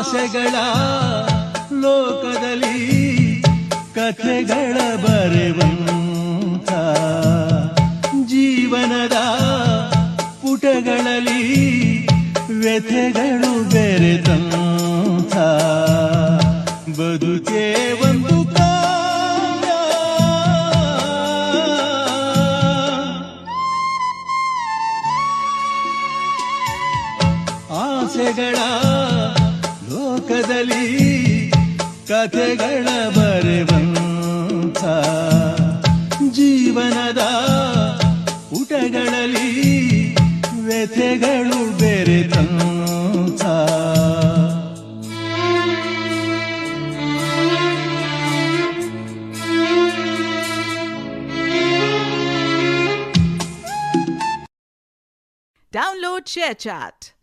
ಆಸೆಗಳ ಲೋಕದಲ್ಲಿ ಕಥೆಗಳ ಬರೆವಂಥ ಜೀವನದ ಪುಟಗಳಲ್ಲಿ ವ್ಯಥೆಗಳು ಬೆರೆತಂಥ ಬದುಕೇ ಒಂದು ಕಾವ್ಯ. ಆಸೆಗಳ ಲೋಕದಲ್ಲಿ ಕಥೆಗಳ ಬರೆವಂಥ ಜೀವನದ ಪುಟಗಳಲ್ಲಿ ವ್ಯಥೆಗಳು ಬೆರೆತಂಥ Download ShareChat.